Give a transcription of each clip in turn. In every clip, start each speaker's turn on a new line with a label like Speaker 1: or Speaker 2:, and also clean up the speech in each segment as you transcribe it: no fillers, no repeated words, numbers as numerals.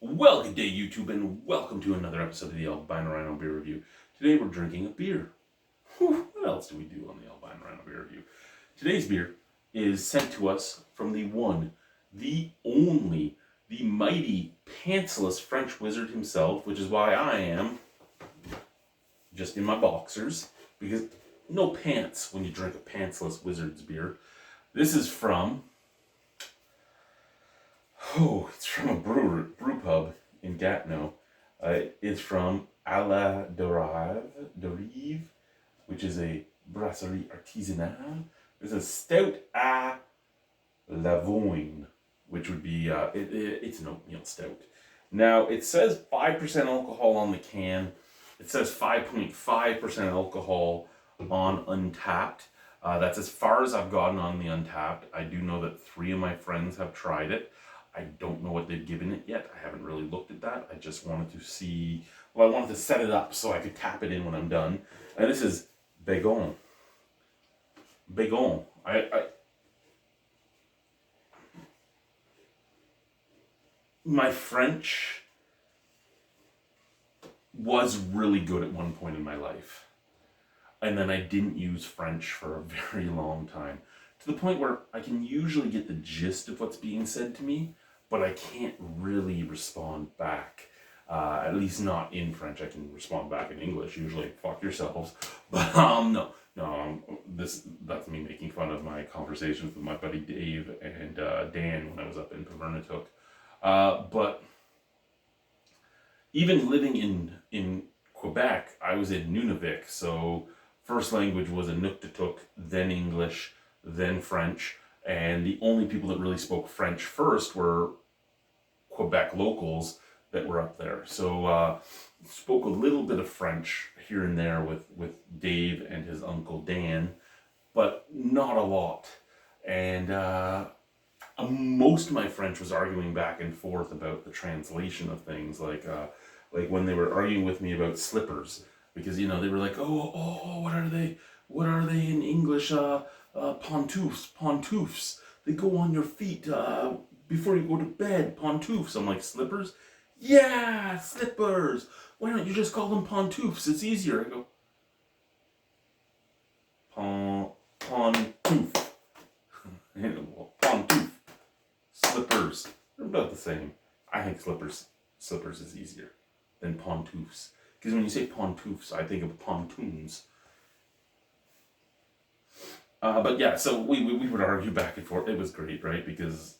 Speaker 1: Well, good day, YouTube, and welcome to another episode of the Albino Rhino Beer Review. Today we're drinking a beer. What else do we do on the Albino Rhino Beer Review? Today's beer is sent to us from the one, the only, the mighty, pantsless French wizard himself, which is why I am just in my boxers, because no pants when you drink a pantsless wizard's beer. This is from... it's from a brew pub in Gatineau. It's from Derive, which is a brasserie artisanale. There's a Stout à l'Avoine, which would be, it's an oatmeal stout. Now, it says 5% alcohol on the can. It says 5.5% alcohol on Untapped. That's as far as I've gotten on the Untapped. I do know that 3 of my friends have tried it. I don't know what they've given it yet. I haven't really looked at that. I just wanted to see... Well, I wanted to set it up so I could tap it in when I'm done. And this is Bégon. Bégon. My French was really good at one point in my life. And then I didn't use French for a very long time. To the point where I can usually get the gist of what's being said to me, but I can't really respond back. At least not in French. I can respond back in English, usually, fuck yourselves. But that's me making fun of my conversations with my buddy Dave and Dan when I was up in Pevernatook. But even living in Quebec, I was in Nunavik, so first language was Inuktitut, then English, then French, and the only people that really spoke French first were Quebec locals that were up there. So spoke a little bit of French here and there with Dave and his uncle Dan, but not a lot. And most of my French was arguing back and forth about the translation of things, like when they were arguing with me about slippers, because they were like, oh, what are they in English? Pantoufles. They go on your feet before you go to bed. Pantoufles. I'm like, slippers? Yeah, slippers. Why don't you just call them pantoufles? It's easier. I go, pantouf. Pantouf. Slippers. They're about the same. I think slippers is easier than pantoufles. Because when you say pantoufles, I think of pontoons. But yeah, so we would argue back and forth. It was great, right? Because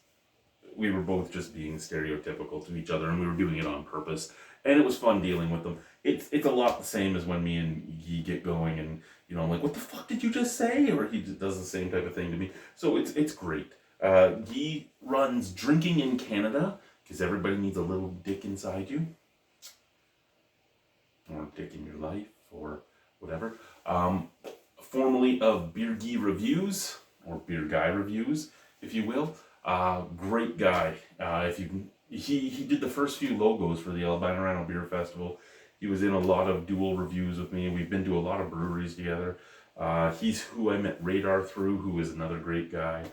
Speaker 1: we were both just being stereotypical to each other, and we were doing it on purpose. And it was fun dealing with them. It's a lot the same as when me and Guy get going, and I'm like, what the fuck did you just say? Or he does the same type of thing to me. So it's great. Guy runs Drinking in Canada, because everybody needs a little dick inside you. Or dick in your life, or whatever. Formerly of Beer Guy Reviews, or Beer Guy Reviews, if you will. Great guy. He did the first few logos for the Albino Rhino Beer Festival. He was in a lot of dual reviews with me. We've been to a lot of breweries together. He's who I met Radar through, who is another great guy.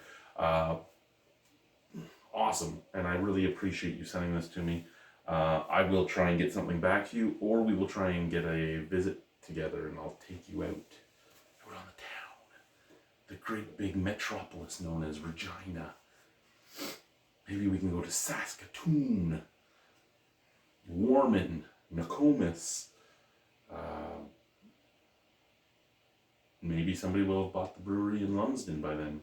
Speaker 1: Awesome, and I really appreciate you sending this to me. I will try and get something back to you, or we will try and get a visit together, and I'll take you out on the town, the great big metropolis known as Regina. Maybe we can go to Saskatoon, Warman, Nokomis. Maybe somebody will have bought the brewery in Lumsden by then.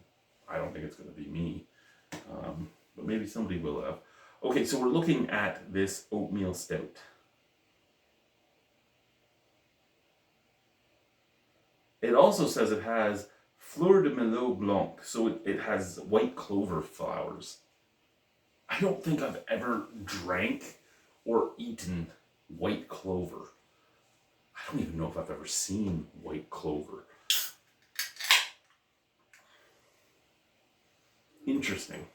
Speaker 1: I don't think it's going to be me, but maybe somebody will have. Okay, so we're looking at this oatmeal stout. It also says it has Fleur de Melon Blanc, so it has white clover flowers. I don't think I've ever drank or eaten white clover. I don't even know if I've ever seen white clover. Interesting.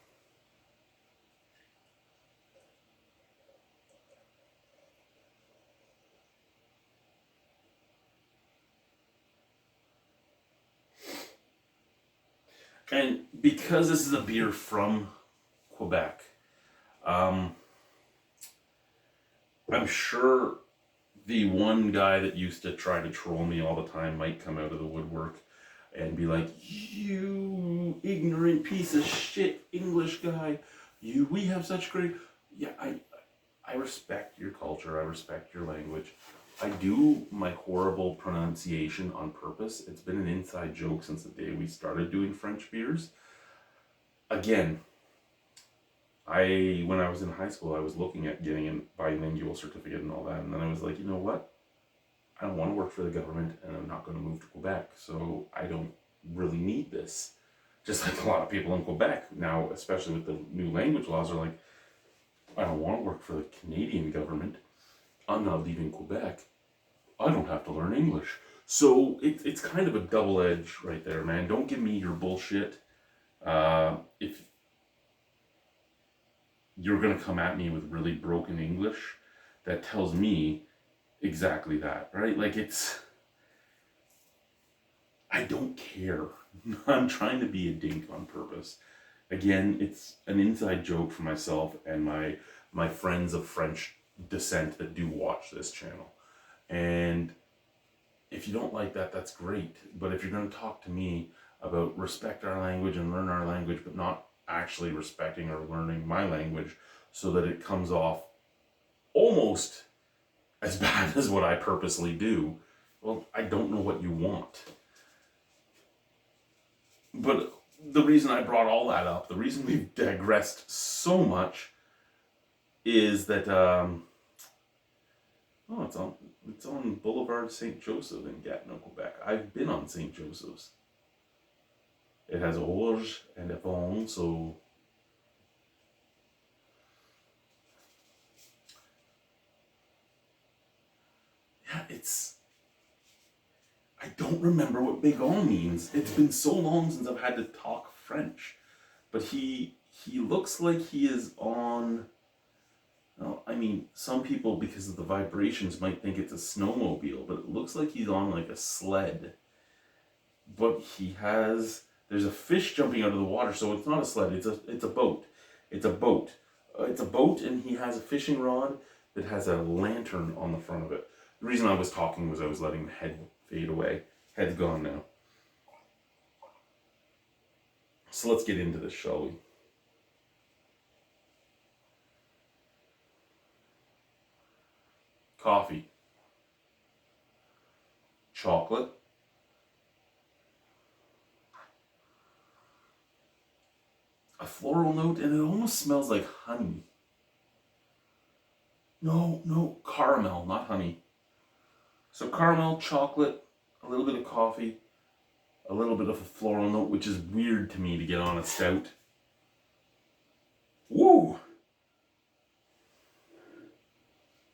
Speaker 1: And because this is a beer from Quebec, I'm sure the one guy that used to try to troll me all the time might come out of the woodwork and be like, "You ignorant piece of shit English guy, we have such great." Yeah, I respect your culture. I respect your language. I do my horrible pronunciation on purpose. It's been an inside joke since the day we started doing French beers. Again, when I was in high school, I was looking at getting a bilingual certificate and all that, and then I was like, you know what? I don't want to work for the government, and I'm not going to move to Quebec, so I don't really need this. Just like a lot of people in Quebec now, especially with the new language laws, are like, I don't want to work for the Canadian government. I'm not leaving Quebec. I don't have to learn English. So it's kind of a double edge right there, man. Don't give me your bullshit. If you're going to come at me with really broken English, that tells me exactly that, right? Like I don't care. I'm trying to be a dink on purpose. Again, it's an inside joke for myself and my friends of French descent that do watch this channel. And if you don't like that, that's great. But if you're going to talk to me about respect our language and learn our language, but not actually respecting or learning my language so that it comes off almost as bad as what I purposely do, well, I don't know what you want. But the reason I brought all that up, the reason we've digressed so much, is that it's on Boulevard St. Joseph in Gatineau, Quebec. I've been on St. Joseph's. It has a horge and a pont, so yeah, I don't remember what Bégon means. It's been so long since I've had to talk French. But he looks like he is on. Well, I mean, some people, because of the vibrations, might think it's a snowmobile, but it looks like he's on like a sled. But there's a fish jumping out of the water, so it's not a sled. It's a boat. It's a boat. It's a boat, and he has a fishing rod that has a lantern on the front of it. The reason I was talking was I was letting the head fade away. Head's gone now. So let's get into this, shall we? Coffee. Chocolate. A floral note, and it almost smells like honey. No, caramel, not honey. So caramel, chocolate, a little bit of coffee, a little bit of a floral note, which is weird to me to get on a stout. Woo!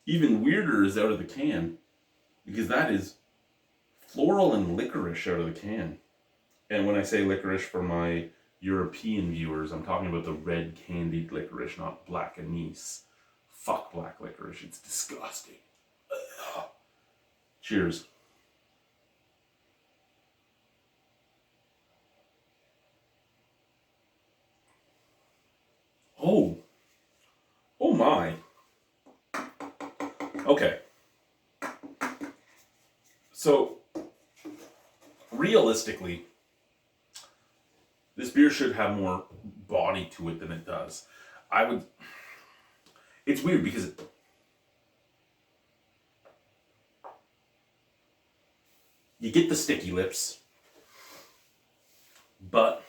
Speaker 1: Even weirder is out of the can, because that is floral and licorice out of the can. And when I say licorice for my European viewers, I'm talking about the red candied licorice, not black anise. Fuck black licorice, it's disgusting. Ugh. Cheers. Oh my. Okay. So, realistically, this beer should have more body to it than it does. It's weird because you get the sticky lips, but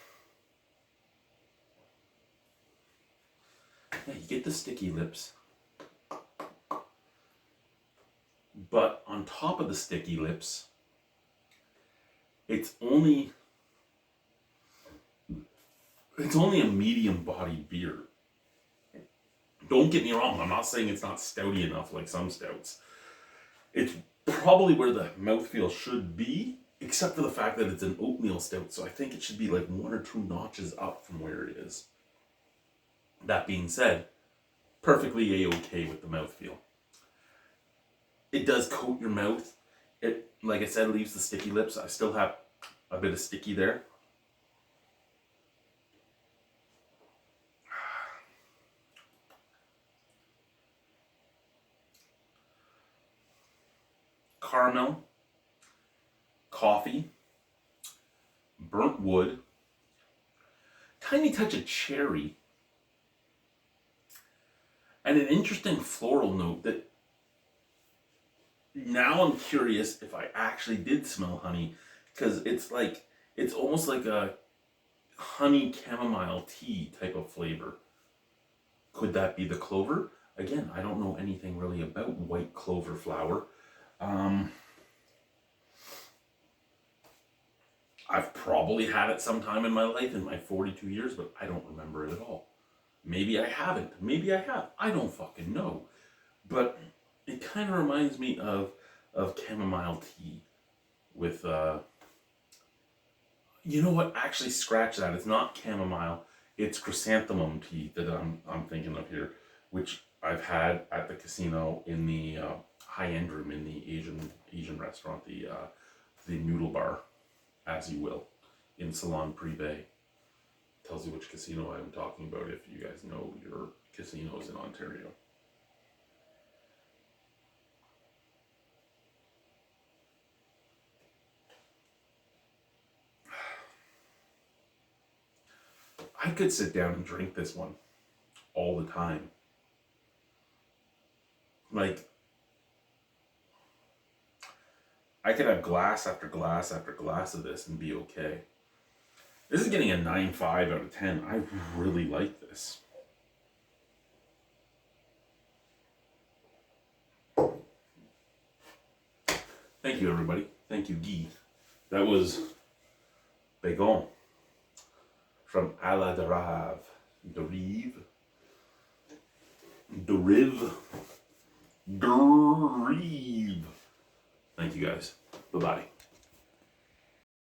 Speaker 1: yeah, you get the sticky lips, but on top of the sticky lips, it's only a medium bodied beer. Don't get me wrong, I'm not saying it's not stouty enough like some stouts. It's probably where the mouthfeel should be, except for the fact that it's an oatmeal stout, so I think it should be like 1 or 2 notches up from where it is. That being said, perfectly a-okay with the mouthfeel. It does coat your mouth. It, like I said, leaves the sticky lips. I still have a bit of sticky there. caramel, coffee, burnt wood, tiny touch of cherry, and an interesting floral note that now I'm curious if I actually did smell honey, because it's almost like a honey chamomile tea type of flavor. Could that be the clover? Again, I don't know anything really about white clover flower. I've probably had it sometime in my life in my 42 years, but I don't remember it at all. Maybe I haven't. Maybe I have. I don't fucking know. But it kind of reminds me of chamomile tea with, you know what? Actually, scratch that. It's not chamomile. It's chrysanthemum tea that I'm thinking of here, which I've had at the casino in the high-end room in the Asian restaurant, the noodle bar, as you will, in Salon Privé. Tells you which casino I'm talking about if you guys know your casinos in Ontario. I could sit down and drink this one all the time. Like, I could have glass after glass after glass of this and be okay. This is getting a 9.5 out of 10. I really like this. Thank you, everybody. Thank you, Guy. That was Bégon from A la Derive. Derive. Derive. Derive. Thank you, guys. Bye-bye.